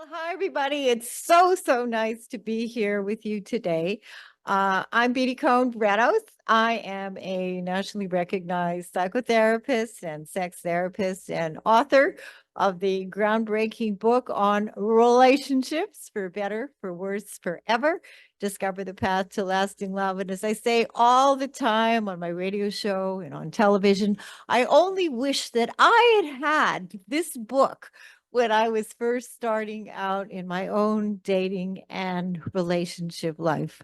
Well, hi, everybody. It's so nice to be here with you today. I'm Beatty Cohan. I am a nationally recognized psychotherapist and sex therapist and author of the groundbreaking book on relationships for better, for worse, forever. Discover the path to lasting love. And as I say all the time on my radio show and on television, I only wish that I had this book when I was first starting out in my own dating and relationship life.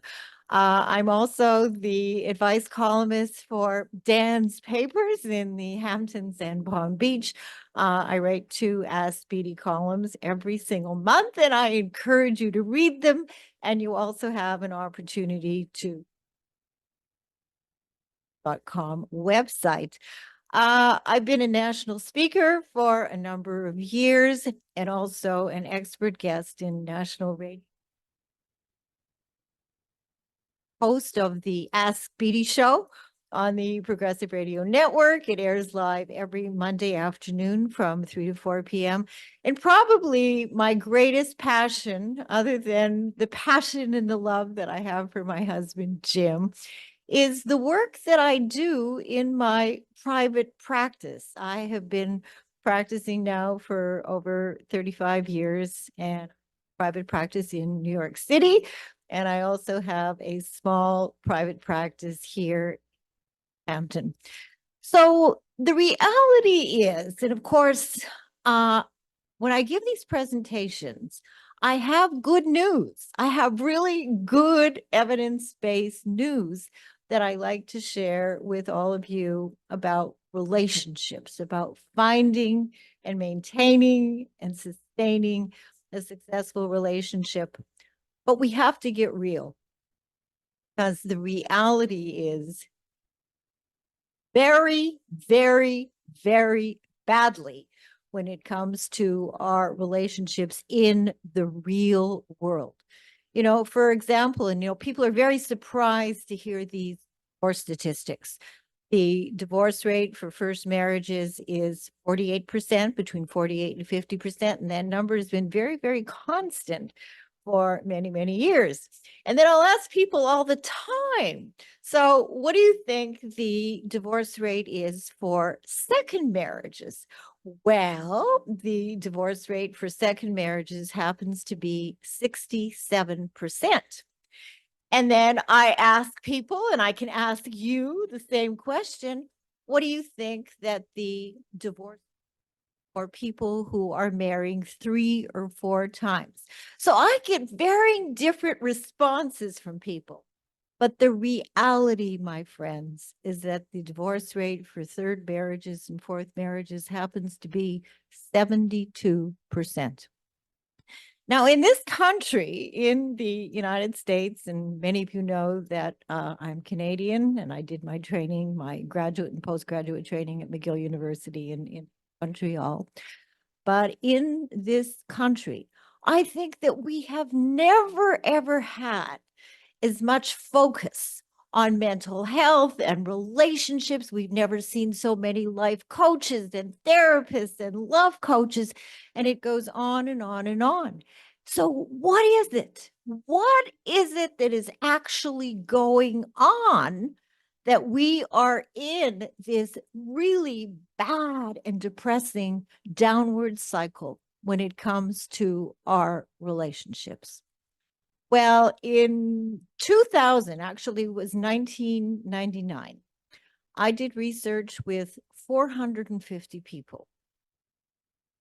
I'm also the advice columnist for Dan's papers in the Hamptons and Palm Beach. I write 2 Ask Beatty columns every single month, and I encourage you to read them. And you also have an opportunity to .com website. I've been a national speaker for a number of years and also an expert guest in national radio. Host of the Ask Beatty Show on the Progressive Radio Network. It airs live every Monday afternoon from 3 to 4 p.m. And probably my greatest passion, other than the passion and the love that I have for my husband, Jim, is the work that I do in my private practice. I have been practicing now for over 35 years and private practice in New York City. And I also have a small private practice here in Hampton. So the reality is, and of course, when I give these presentations, I have good news. I have really good evidence-based news that I like to share with all of you about relationships, about finding and maintaining and sustaining a successful relationship. But we have to get real, because the reality is very badly when it comes to our relationships in the real world. You know, for example, and people are very surprised to hear these divorce statistics. The divorce rate for first marriages is 48%, between 48 and 50%, and that number has been very constant for many years. And then I'll ask people all the time, so what do you think the divorce rate is for second marriages? Well, the divorce rate for second marriages happens to be 67%. And then I ask people, and I can ask you the same question, what do you think that the divorce or people who are marrying 3 or 4 times? So I get very different responses from people. But the reality, my friends, is that the divorce rate for third marriages and fourth marriages happens to be 72%. Now, in this country, in the United States, and many of you know that I'm Canadian, and I did my training, my graduate and postgraduate training at McGill University in Montreal. But in this country, I think that we have never, ever had as much focus on mental health and relationships. We've never seen so many life coaches and therapists and love coaches, and it goes on and on and on. So what is it? What is it that is actually going on that we are in this really bad and depressing downward cycle when it comes to our relationships? Well, in 2000, actually it was 1999, I did research with 450 people,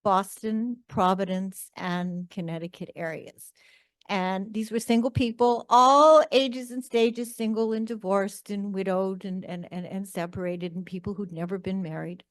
Boston, Providence, and Connecticut areas. And these were single people, all ages and stages, single and divorced and widowed and separated, and people who'd never been married.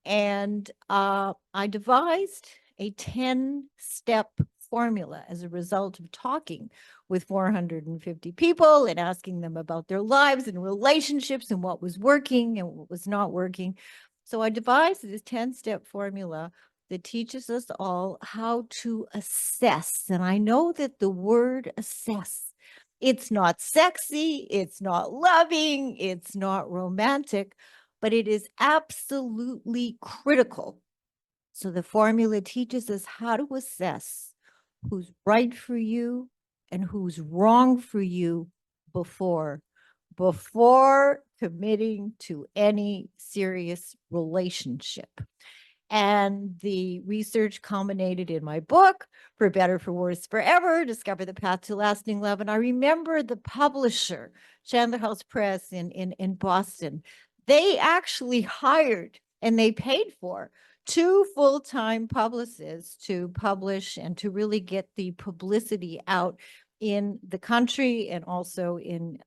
And I devised a 10-step formula as a result of talking with 450 people and asking them about their lives and relationships and what was working and what was not working. So I devised this 10-step formula that teaches us all how to assess. And I know that the word assess, it's not sexy, it's not loving, it's not romantic, but it is absolutely critical. So the formula teaches us how to assess who's right for you and who's wrong for you before committing to any serious relationship. And the research culminated in my book, For Better, For Worse, Forever, Discover the Path to Lasting Love. And I remember the publisher, Chandler House Press in Boston, they actually hired and they paid for 2 full-time publicists to publish and to really get the publicity out in the country and also in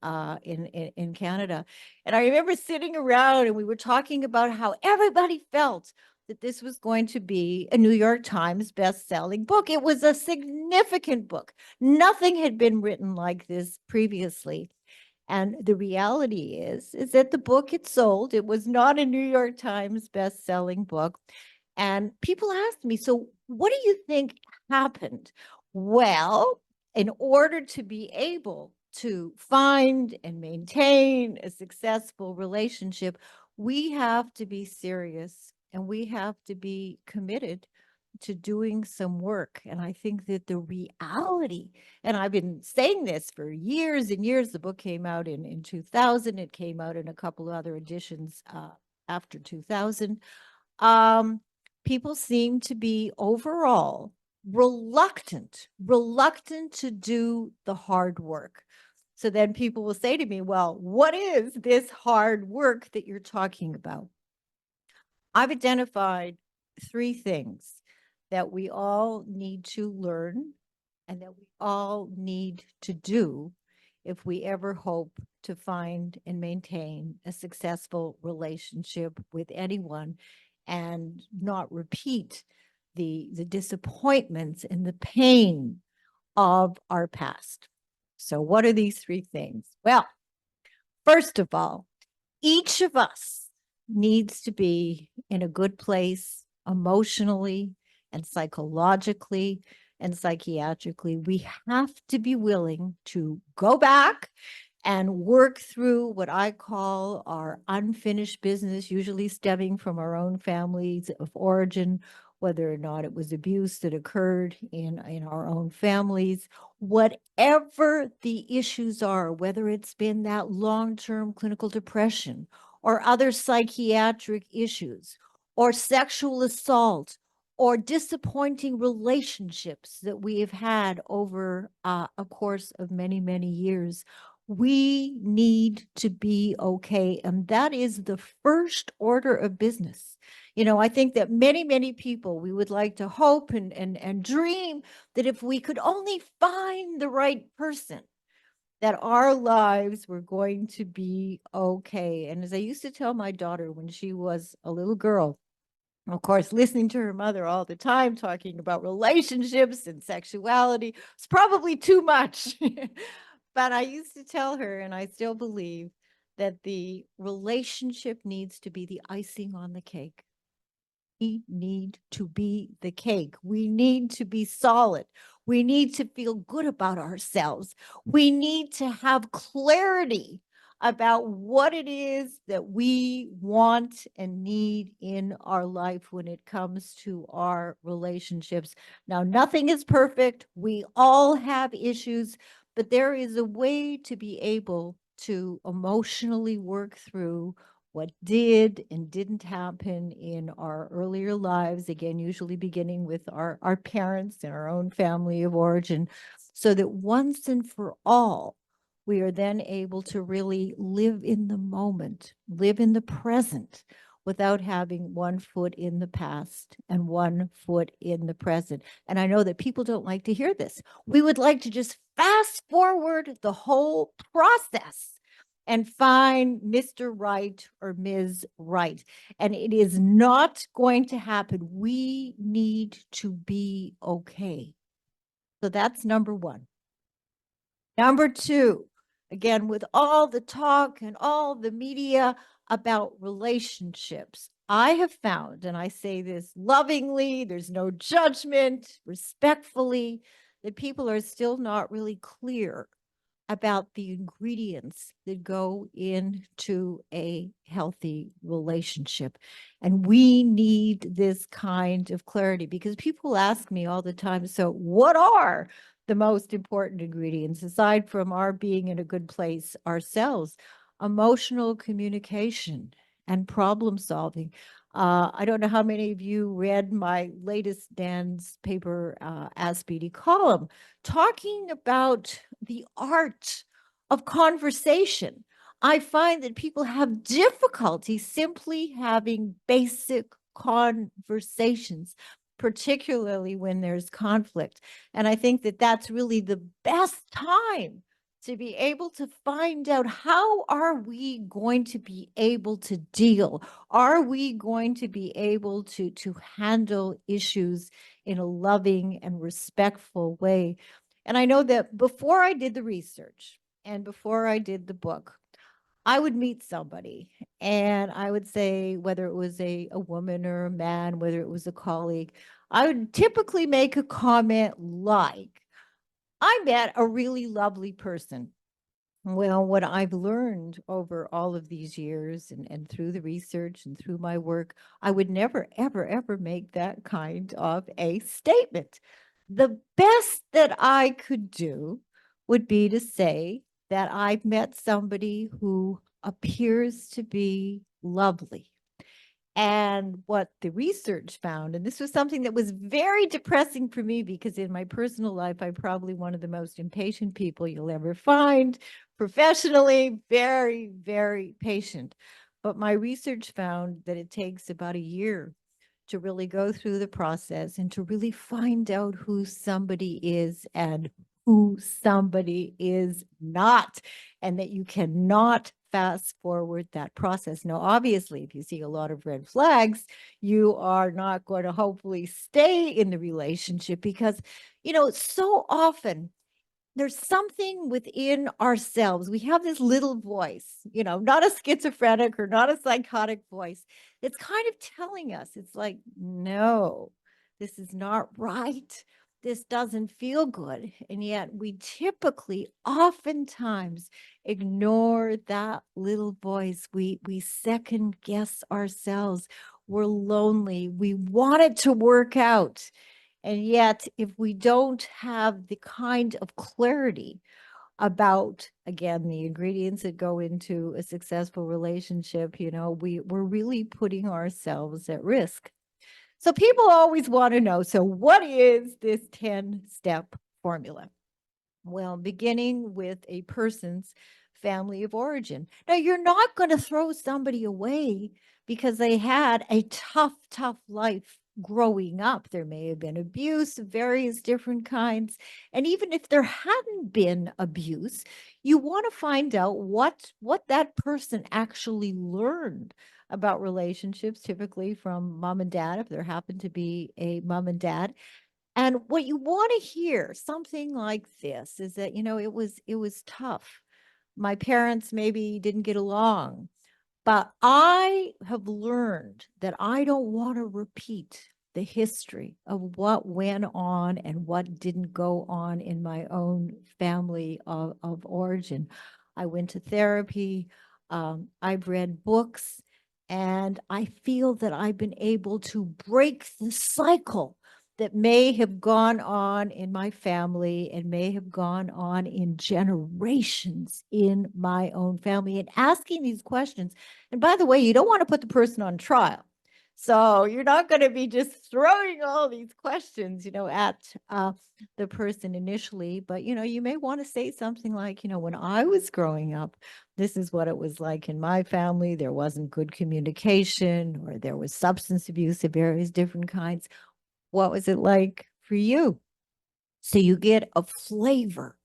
Canada. And I remember sitting around and we were talking about how everybody felt that this was going to be a New York Times best-selling book. It was a significant book. Nothing had been written like this previously. And the reality is that the book had sold. It was not a New York Times best-selling book. And people asked me, so what do you think happened? Well, in order to be able to find and maintain a successful relationship, we have to be serious and we have to be committed to doing some work. And I think that the reality, and I've been saying this for years and years, the book came out in 2000, it came out in a couple of other editions after 2000. People seem to be overall reluctant to do the hard work. So then people will say to me, well, what is this hard work that you're talking about? I've identified 3 things that we all need to learn and that we all need to do if we ever hope to find and maintain a successful relationship with anyone and not repeat the disappointments and the pain of our past. So what are these 3 things? Well, first of all, each of us needs to be in a good place emotionally and psychologically and psychiatrically. We have to be willing to go back and work through what I call our unfinished business, usually stemming from our own families of origin, whether or not it was abuse that occurred in our own families, whatever the issues are, whether it's been that long-term clinical depression or other psychiatric issues or sexual assault or disappointing relationships that we have had over a course of many, many years. We need to be okay. And that is the first order of business. You know, I think that many, many people, we would like to hope and dream that if we could only find the right person, that our lives were going to be okay. And as I used to tell my daughter when she was a little girl, of course, listening to her mother all the time talking about relationships and sexuality was probably too much. But I used to tell her, and I still believe, that the relationship needs to be the icing on the cake. We need to be the cake. We need to be solid. We need to feel good about ourselves. We need to have clarity about what it is that we want and need in our life when it comes to our relationships. Now, nothing is perfect. We all have issues, but there is a way to be able to emotionally work through what did and didn't happen in our earlier lives, again, usually beginning with our parents and our own family of origin, so that once and for all, we are then able to really live in the moment, live in the present, without having one foot in the past and one foot in the present. And I know that people don't like to hear this. We would like to just fast forward the whole process and find Mr. Right or Ms. Right. And it is not going to happen. We need to be okay. So that's number 1. Number 2, again, with all the talk and all the media about relationships, I have found, and I say this lovingly, there's no judgment, respectfully, that people are still not really clear about the ingredients that go into a healthy relationship. And we need this kind of clarity because people ask me all the time, so what are the most important ingredients aside from our being in a good place ourselves? Emotional communication and problem solving. I don't know how many of you read my latest Dan's paper, Ask Beatty column, talking about the art of conversation. I find that people have difficulty simply having basic conversations, particularly when there's conflict. And I think that that's really the best time to be able to find out, how are we going to be able to deal? Are we going to be able to handle issues in a loving and respectful way? And I know that before I did the research and before I did the book, I would meet somebody and I would say, whether it was a woman or a man, whether it was a colleague, I would typically make a comment like, I met a really lovely person. Well, what I've learned over all of these years and through the research and through my work, I would never, ever, ever make that kind of a statement. The best that I could do would be to say that I've met somebody who appears to be lovely. And what the research found, and this was something that was very depressing for me because in my personal life, I'm probably one of the most impatient people you'll ever find. Professionally, very, very patient. But my research found that it takes about a year to really go through the process and to really find out who somebody is and who somebody is not, and that you cannot fast forward that process. Now, obviously, if you see a lot of red flags, you are not going to hopefully stay in the relationship because, so often there's something within ourselves. We have this little voice, not a schizophrenic or not a psychotic voice. It's kind of telling us, it's like, no, this is not right. This doesn't feel good. And yet we typically, oftentimes, ignore that little voice. We second guess ourselves. We're lonely. We want it to work out. And yet, if we don't have the kind of clarity about, again, the ingredients that go into a successful relationship, we're really putting ourselves at risk. So people always want to know, so what is this 10-step formula? Well, beginning with a person's family of origin. Now, you're not going to throw somebody away because they had a tough, tough life growing up. There may have been abuse of various different kinds. And even if there hadn't been abuse, you want to find out what that person actually learned about relationships, typically from mom and dad, if there happened to be a mom and dad. And what you want to hear, something like this, is that, it was tough. My parents maybe didn't get along, but I have learned that I don't want to repeat the history of what went on and what didn't go on in my own family of origin. I went to therapy. I've read books, and I feel that I've been able to break the cycle that may have gone on in my family and may have gone on in generations in my own family. And asking these questions, and by the way, you don't want to put the person on trial. So you're not going to be just throwing all these questions, at the person initially. But, you may want to say something like, when I was growing up, this is what it was like in my family. There wasn't good communication, or there was substance abuse of various different kinds. What was it like for you? So you get a flavor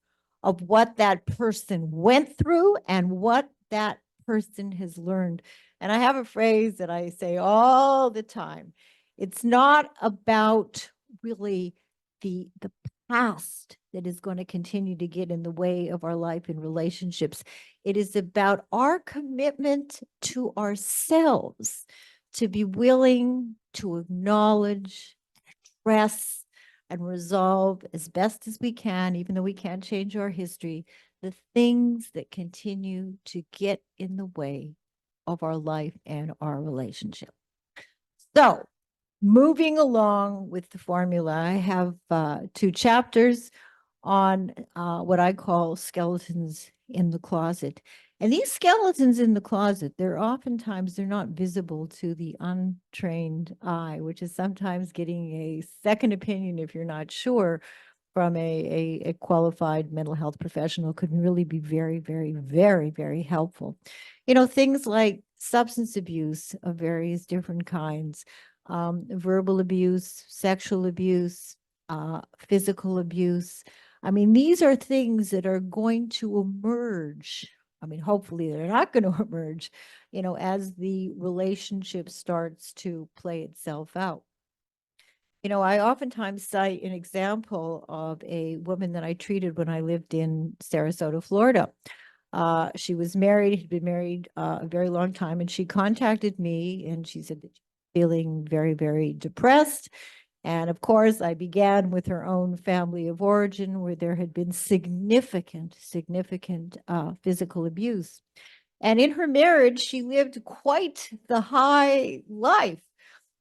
of what that person went through and what that person has learned. And I have a phrase that I say all the time. It's not about really the past that is going to continue to get in the way of our life and relationships. It is about our commitment to ourselves to be willing to acknowledge, address, and resolve as best as we can, even though we can't change our history, the things that continue to get in the way of our life and our relationship. So, moving along with the formula, I have 2 chapters on what I call skeletons in the closet. And these skeletons in the closet, they're not visible to the untrained eye, which is sometimes getting a second opinion if you're not sure from a qualified mental health professional could really be very, very, very, very helpful. Things like substance abuse of various different kinds, verbal abuse, sexual abuse, physical abuse. I mean, these are things that are going to emerge. I mean, hopefully they're not going to emerge, as the relationship starts to play itself out. I oftentimes cite an example of a woman that I treated when I lived in Sarasota, Florida. She was married, had been married a very long time, and she contacted me and she said that she was feeling very, very depressed. And of course, I began with her own family of origin where there had been significant physical abuse. And in her marriage, she lived quite the high life,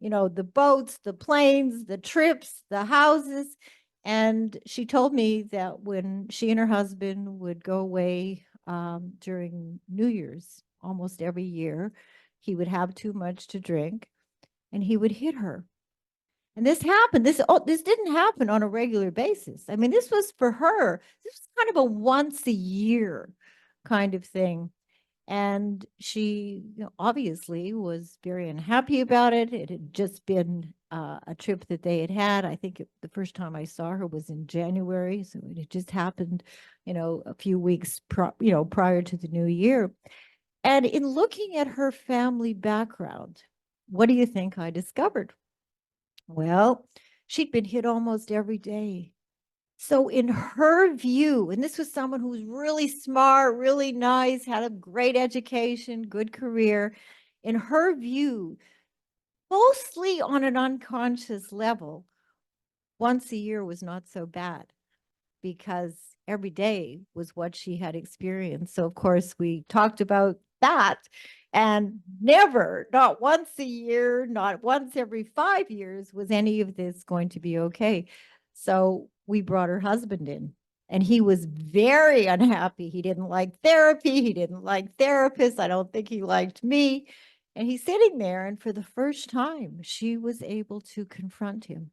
the boats, the planes, the trips, the houses. And she told me that when she and her husband would go away during New Year's, almost every year, he would have too much to drink and he would hit her. And this happened. This didn't happen on a regular basis. I mean, this was for her. This was kind of a once a year kind of thing. And she obviously was very unhappy about it. It had just been a trip that they had had. I think the first time I saw her was in January. So it had just happened, a few weeks prior to the new year. And in looking at her family background, what do you think I discovered? Well, she'd been hit almost every day. So in her view, and this was someone who was really smart, really nice, had a great education, good career. In her view, mostly on an unconscious level, once a year was not so bad because every day was what she had experienced. So of course we talked about that, and never, not once a year, not once every 5 years was any of this going to be okay. So we brought her husband in and he was very unhappy. He didn't like therapy. He didn't like therapists. I don't think he liked me. And he's sitting there, and for the first time, she was able to confront him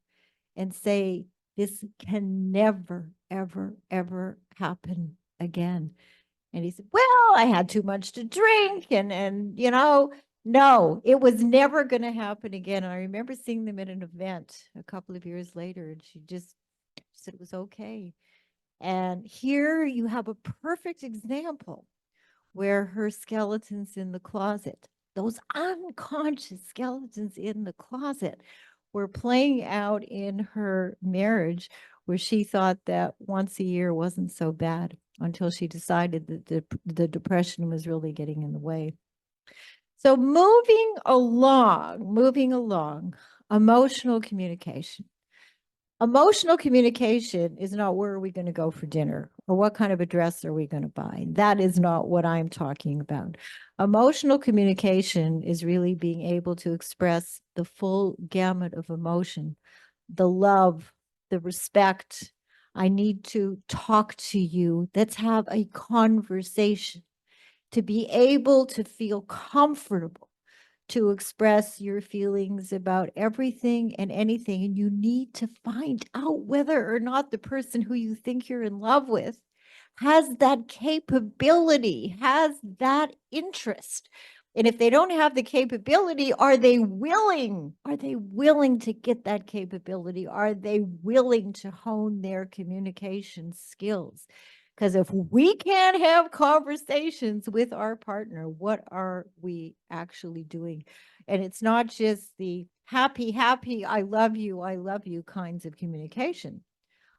and say, this can never, ever, ever happen again. And he said, well, I had too much to drink. And no, it was never going to happen again. And I remember seeing them at an event a couple of years later, and she said it was okay. And here you have a perfect example where her skeletons in the closet, those unconscious skeletons in the closet, were playing out in her marriage, where she thought that once a year wasn't so bad until she decided that the depression was really getting in the way. So moving along, emotional communication. Emotional communication is not where are we going to go for dinner or what kind of a dress are we going to buy. That is not what I'm talking about. Emotional communication is really being able to express the full gamut of emotion, the love, the respect. I need to talk to you. Let's have a conversation. To be able to feel comfortable to express your feelings about everything and anything. And you need to find out whether or not the person who you think you're in love with has that capability, has that interest. And if they don't have the capability, are they willing? Are they willing to get that capability? Are they willing to hone their communication skills? Because if we can't have conversations with our partner, what are we actually doing? And it's not just the happy, I love you kinds of communication.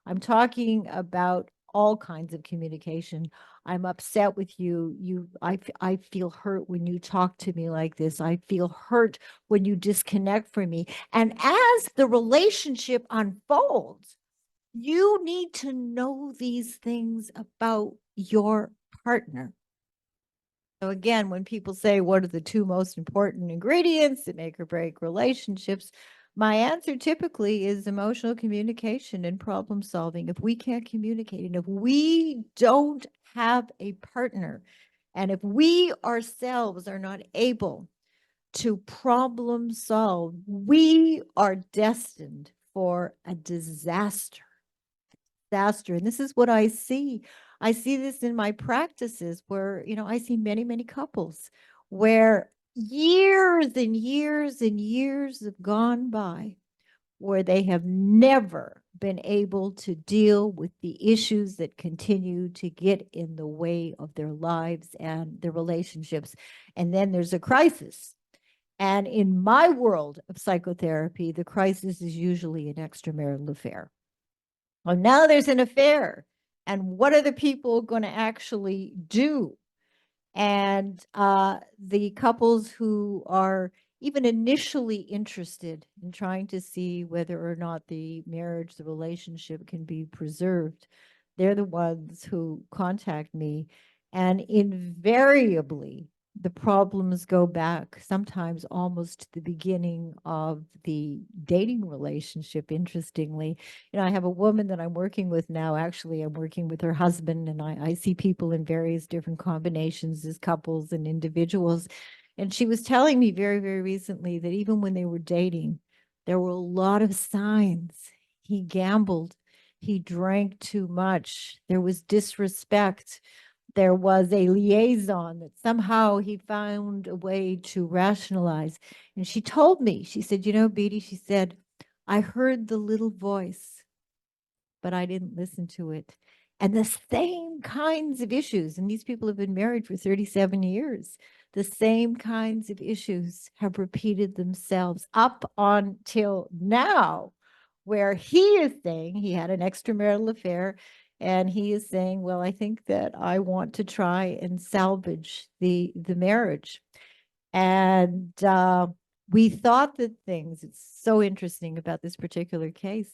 I'm talking about all kinds of communication. I'm upset with you. I feel hurt when you talk to me like this. I feel hurt when you disconnect from me. And as the relationship unfolds, you need to know these things about your partner. So again, when people say, what are the two most important ingredients that make or break relationships? My answer typically is emotional communication and problem solving. If we can't communicate and if we don't have a partner, and if we ourselves are not able to problem solve, we are destined for a disaster. And this is what I see. I see this in my practices where, I see many, many couples where years and years and years have gone by where they have never been able to deal with the issues that continue to get in the way of their lives and their relationships. And then there's a crisis. And in my world of psychotherapy, the crisis is usually an extramarital affair. Well, now there's an affair. And what are the people going to actually do? And the couples who are even initially interested in trying to see whether or not the marriage, the relationship can be preserved, they're the ones who contact me. And invariably, the problems go back sometimes almost to the beginning of the dating relationship, interestingly. I have a woman that I'm working with now. Actually, I'm working with her husband, and I see people in various different combinations as couples and individuals. And she was telling me very, very recently that even when they were dating, there were a lot of signs. He gambled, he drank too much, there was disrespect. There was a liaison that somehow he found a way to rationalize. And she told me, she said, Beatty, she said, I heard the little voice, but I didn't listen to it. And the same kinds of issues, and these people have been married for 37 years, the same kinds of issues have repeated themselves up until now, where he is saying he had an extramarital affair. And he is saying, well, I think that I want to try and salvage the marriage. And we thought that things, it's so interesting about this particular case,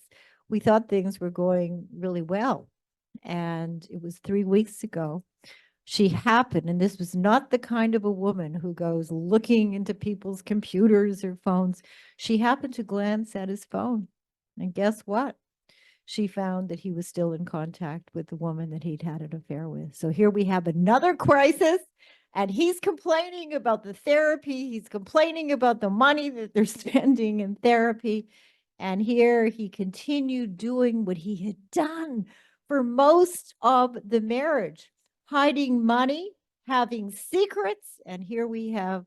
we thought things were going really well. And it was 3 weeks ago. She happened, and this was not the kind of a woman who goes looking into people's computers or phones. She happened to glance at his phone. And guess what? She found that he was still in contact with the woman that he'd had an affair with. So here we have another crisis, and he's complaining about the therapy. He's complaining about the money that they're spending in therapy. And here he continued doing what he had done for most of the marriage, hiding money, having secrets. And here we have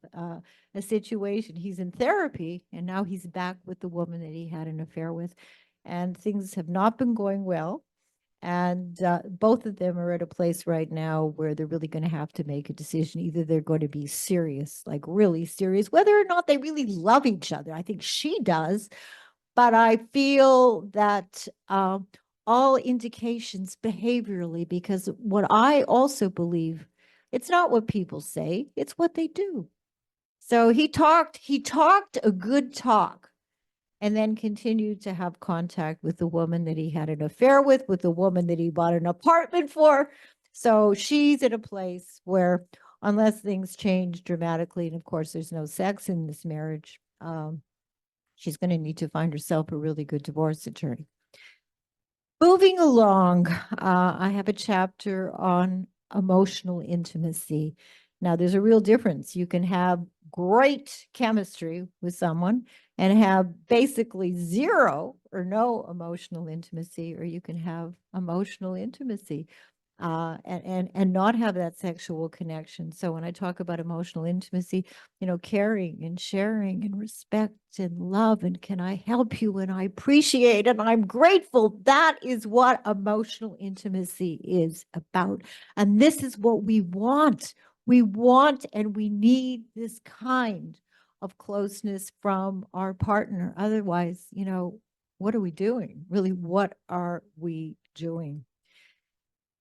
a situation. He's in therapy, and now he's back with the woman that he had an affair with. And things have not been going well. And both of them are at a place right now where they're really going to have to make a decision. Either they're going to be serious, like really serious, whether or not they really love each other. I think she does. But I feel that all indications behaviorally, because what I also believe, it's not what people say, it's what they do. So he talked a good talk, and then continued to have contact with the woman that he had an affair with the woman that he bought an apartment for. So she's in a place where, unless things change dramatically, and of course there's no sex in this marriage, she's going to need to find herself a really good divorce attorney. Moving along, I have a chapter on emotional intimacy. Now, there's a real difference. You can have great chemistry with someone and have basically zero or no emotional intimacy, or you can have emotional intimacy and not have that sexual connection. So when I talk about emotional intimacy, caring and sharing and respect and love, and can I help you, and I appreciate and I'm grateful, that is what emotional intimacy is about. And this is what we want. We want and we need this kind of closeness from our partner. Otherwise, what are we doing? Really, what are we doing?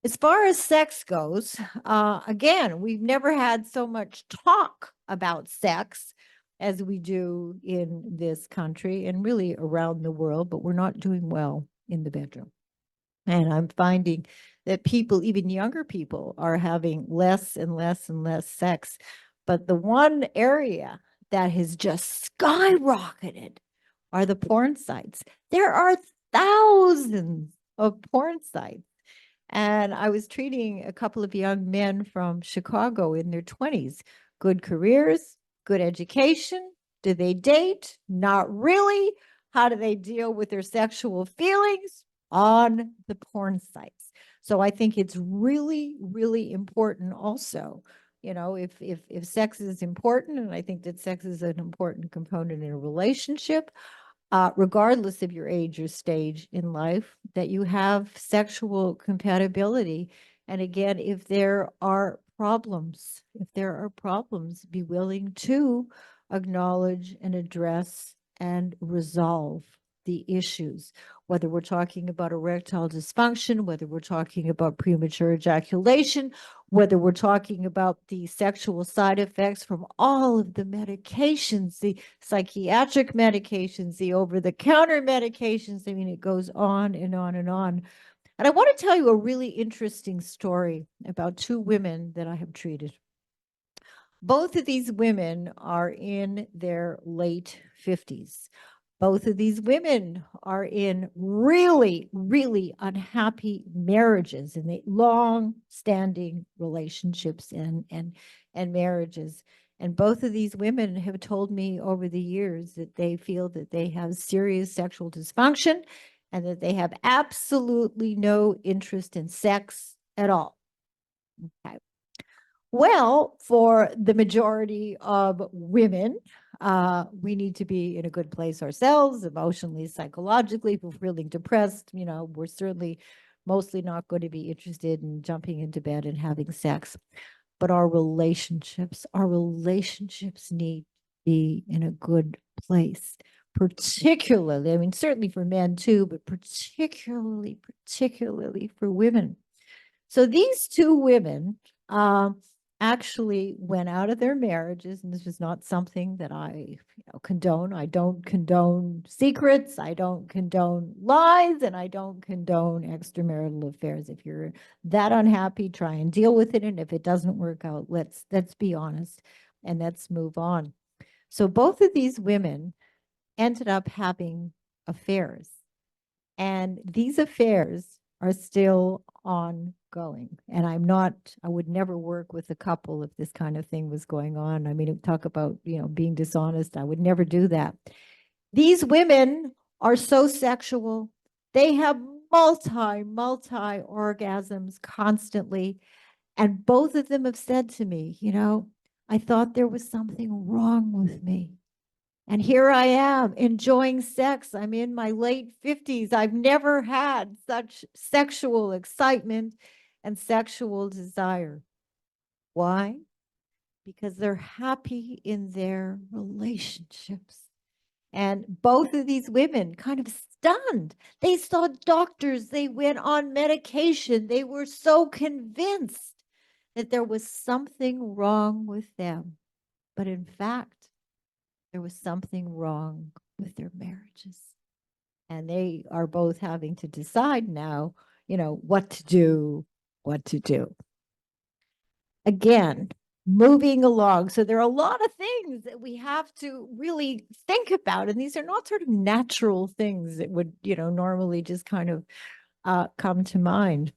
As far as sex goes, again, we've never had so much talk about sex as we do in this country and really around the world, but we're not doing well in the bedroom. And I'm finding that people, even younger people, are having less and less and less sex. But the one area that has just skyrocketed are the porn sites. There are thousands of porn sites. And I was treating a couple of young men from Chicago in their 20s, good careers, good education. Do they date? Not really. How do they deal with their sexual feelings? On the porn sites. So I think it's really, really important also, if sex is important, and I think that sex is an important component in a relationship, regardless of your age or stage in life, that you have sexual compatibility. And again, if there are problems, be willing to acknowledge and address and resolve the issues, whether we're talking about erectile dysfunction, whether we're talking about premature ejaculation, whether we're talking about the sexual side effects from all of the medications, the psychiatric medications, the over-the-counter medications. I mean, it goes on and on and on. And I want to tell you a really interesting story about two women that I have treated. Both of these women are in their late 50s. Both of these women are in really, really unhappy marriages and long-standing relationships and marriages. And both of these women have told me over the years that they feel that they have serious sexual dysfunction and that they have absolutely no interest in sex at all. Okay. Well, for the majority of women, we need to be in a good place ourselves, emotionally, psychologically. If we're feeling depressed, we're certainly mostly not going to be interested in jumping into bed and having sex. But our relationships need to be in a good place, particularly, I mean, certainly for men too, but particularly for women. So these two women, actually went out of their marriages, and this was not something that I condone. I don't condone secrets, I don't condone lies, and I don't condone extramarital affairs. If you're that unhappy, try and deal with it, and if it doesn't work out, let's be honest and let's move on. So both of these women ended up having affairs, and these affairs are still ongoing. And I would never work with a couple if this kind of thing was going on. I mean, talk about, being dishonest. I would never do that. These women are so sexual. They have multi orgasms constantly. And both of them have said to me, I thought there was something wrong with me. And here I am enjoying sex. I'm in my late 50s. I've never had such sexual excitement and sexual desire. Why? Because they're happy in their relationships. And both of these women kind of stunned. They saw doctors, they went on medication. They were so convinced that there was something wrong with them. But in fact, there was something wrong with their marriages. And they are both having to decide now, what to do, Again, moving along. So there are a lot of things that we have to really think about. And these are not sort of natural things that would, normally just kind of come to mind.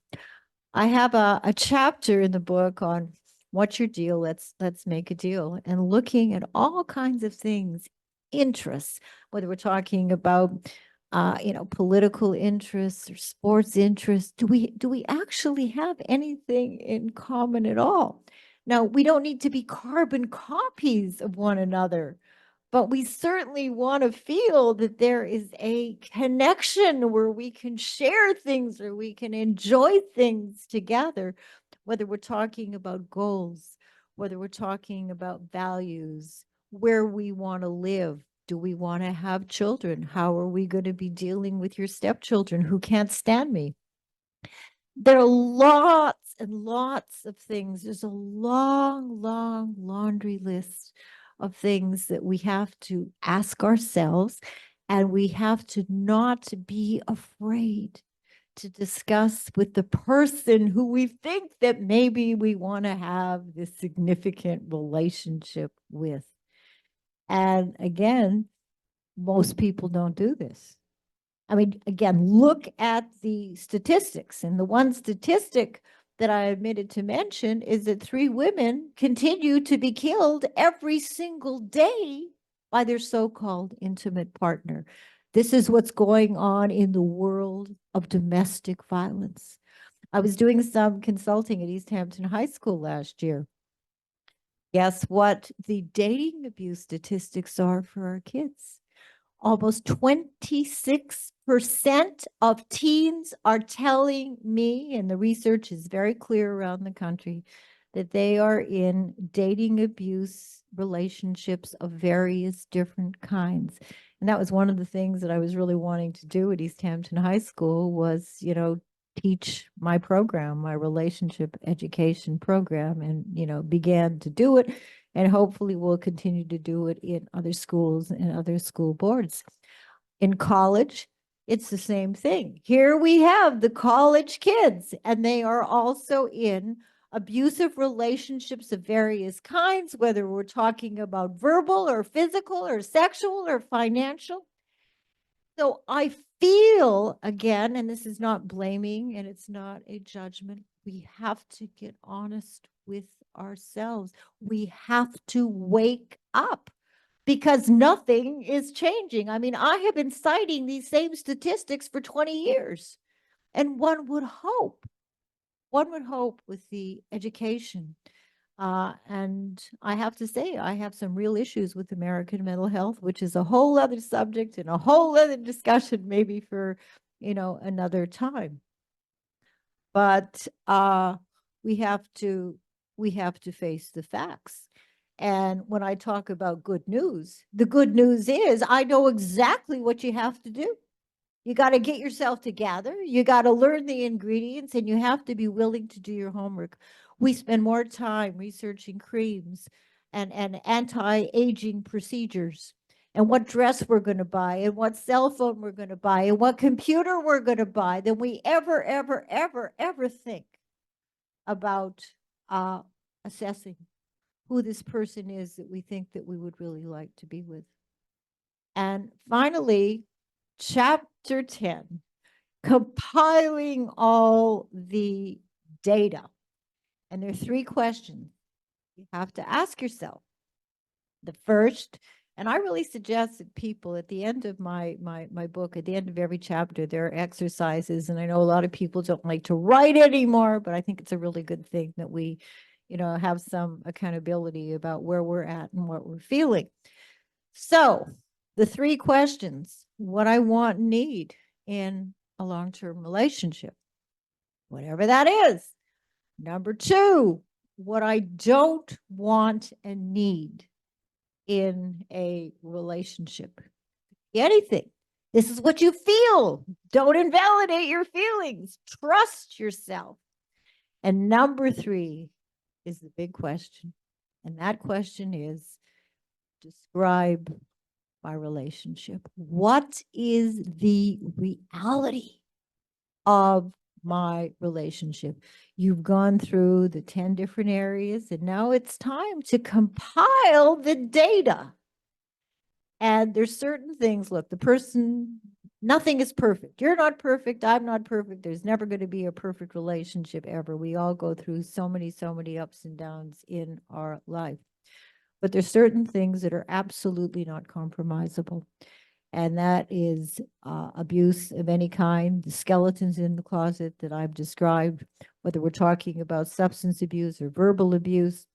I have a chapter in the book on what's your deal. Let's make a deal, and looking at all kinds of things, interests, whether we're talking about political interests or sports interests. Do we actually have anything in common at all? Now, we don't need to be carbon copies of one another, but we certainly want to feel that there is a connection where we can share things or we can enjoy things together, whether we're talking about goals, whether we're talking about values, where we want to live. Do we want to have children? How are we going to be dealing with your stepchildren who can't stand me? There are lots and lots of things. There's a long, long laundry list of things that we have to ask ourselves, and we have to not be afraid to discuss with the person who we think that maybe we want to have this significant relationship with. And again, most people don't do this. I mean, again, look at the statistics. And the one statistic that I omitted to mention is that 3 women continue to be killed every single day by their so-called intimate partner. This is what's going on in the world of domestic violence. I was doing some consulting at East Hampton High School last year. Guess what the dating abuse statistics are for our kids? Almost 26% of teens are telling me, and the research is very clear around the country, that they are in dating abuse relationships of various different kinds. And that was one of the things that I was really wanting to do at East Hampton High School was, teach my program, my relationship education program, and, began to do it. And hopefully we'll continue to do it in other schools and other school boards. In college, it's the same thing. Here we have the college kids, and they are also in abusive relationships of various kinds, whether we're talking about verbal or physical or sexual or financial. So I feel, again, and this is not blaming and it's not a judgment, we have to get honest with ourselves. We have to wake up because nothing is changing. I mean, I have been citing these same statistics for 20 years. And one would hope with the education. And I have to say, I have some real issues with American mental health, which is a whole other subject and a whole other discussion, maybe for, another time. But we have to face the facts. And when I talk about good news, the good news is I know exactly what you have to do. You got to get yourself together. You got to learn the ingredients, and you have to be willing to do your homework. We spend more time researching creams and anti-aging procedures and what dress we're going to buy and what cell phone we're going to buy and what computer we're going to buy than we ever think about assessing who this person is that we think that we would really like to be with. And finally, Chapter 10, compiling all the data. And there are 3 questions you have to ask yourself. The first, and I really suggest that people at the end of my book, at the end of every chapter, there are exercises. And I know a lot of people don't like to write anymore, but I think it's a really good thing that we, have some accountability about where we're at and what we're feeling. So the 3 questions: what I want and need in a long-term relationship, whatever that is. Number 2, what I don't want and need in a relationship. Anything. This is what you feel. Don't invalidate your feelings. Trust yourself. And number 3 is the big question. And that question is, describe my relationship. What is the reality of my relationship? You've gone through the 10 different areas, and now it's time to compile the data. And there's certain things, look, nothing is perfect. You're not perfect. I'm not perfect. There's never going to be a perfect relationship ever. We all go through so many ups and downs in our life. But there's certain things that are absolutely not compromisable. And that is abuse of any kind, the skeletons in the closet that I've described, whether we're talking about substance abuse or verbal abuse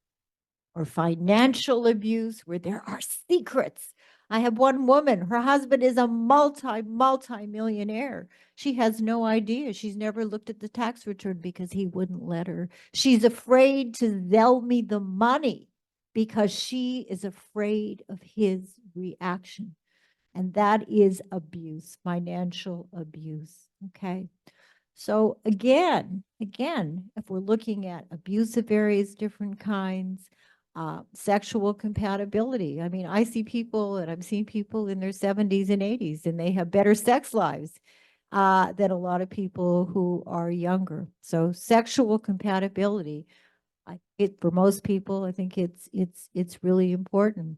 or financial abuse, where there are secrets. I have one woman, her husband is a multi-millionaire. She has no idea. She's never looked at the tax return because he wouldn't let her. She's afraid to sell me the money because she is afraid of his reaction. And that is abuse, financial abuse, okay? So again, if we're looking at abuse of various different kinds, sexual compatibility. I mean, I see people and I've seen people in their 70s and 80s, and they have better sex lives. than a lot of people who are younger. So sexual compatibility, for most people, I think it's really important.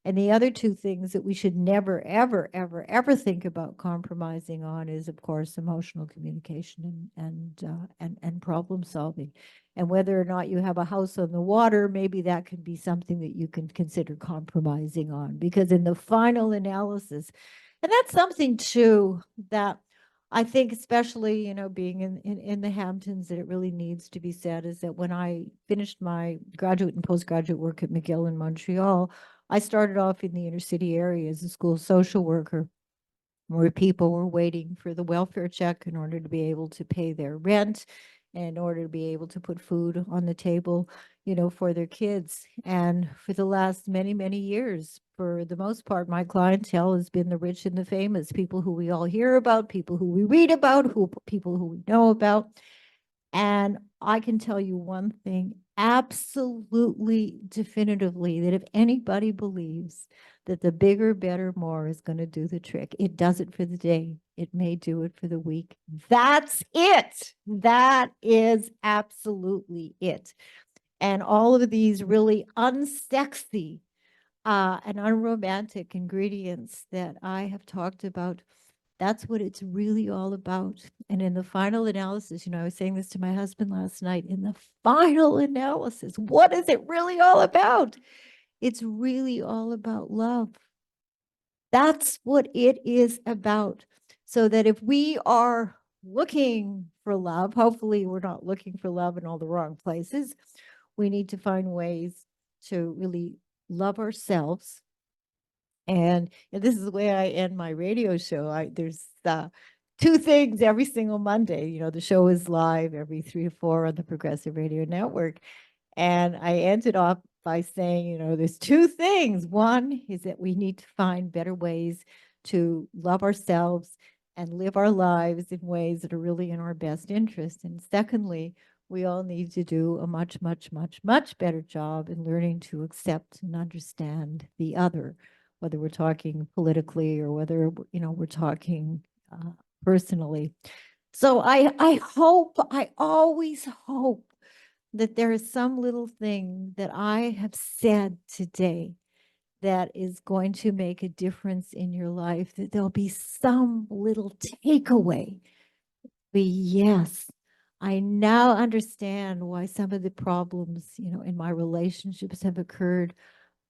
And the other two things that we should never, ever, ever, ever think about compromising on is, of course, emotional communication and problem solving. And whether or not you have a house on the water, maybe that could be something that you can consider compromising on, because in the final analysis, and that's something too that I think, especially, being in the Hamptons, that it really needs to be said is that when I finished my graduate and postgraduate work at McGill in Montreal, I started off in the inner city area as a school social worker, where people were waiting for the welfare check in order to be able to pay their rent, in order to be able to put food on the table, for their kids. And for the last many, many years, for the most part, my clientele has been the rich and the famous, people who we all hear about, people who we read about, people who we know about. And I can tell you one thing absolutely definitively, that if anybody believes that the bigger, better, more is going to do the trick, it does it for the day. It may do it for the week. That's it. That is absolutely it. And all of these really unsexy and unromantic ingredients that I have talked about, that's what it's really all about. And in the final analysis, I was saying this to my husband last night, in the final analysis, what is it really all about? It's really all about love. That's what it is about. So that if we are looking for love, hopefully we're not looking for love in all the wrong places. We need to find ways to really love ourselves. And this is the way I end my radio show. There's two things every single Monday. The show is live every 3 to 4 on the Progressive Radio Network. And I ended off by saying, there's two things. One is that we need to find better ways to love ourselves and live our lives in ways that are really in our best interest. And secondly, we all need to do a much, much, much, much better job in learning to accept and understand the other, whether we're talking politically or whether, we're talking personally. So I always hope that there is some little thing that I have said today that is going to make a difference in your life, that there'll be some little takeaway. But yes, I now understand why some of the problems, in my relationships have occurred.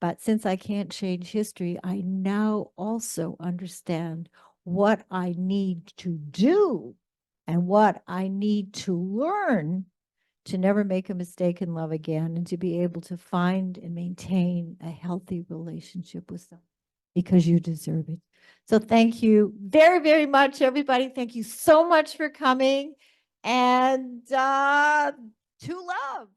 But since I can't change history, I now also understand what I need to do and what I need to learn to never make a mistake in love again, and to be able to find and maintain a healthy relationship with someone, because you deserve it. So thank you very, very much, everybody. Thank you so much for coming. And to love.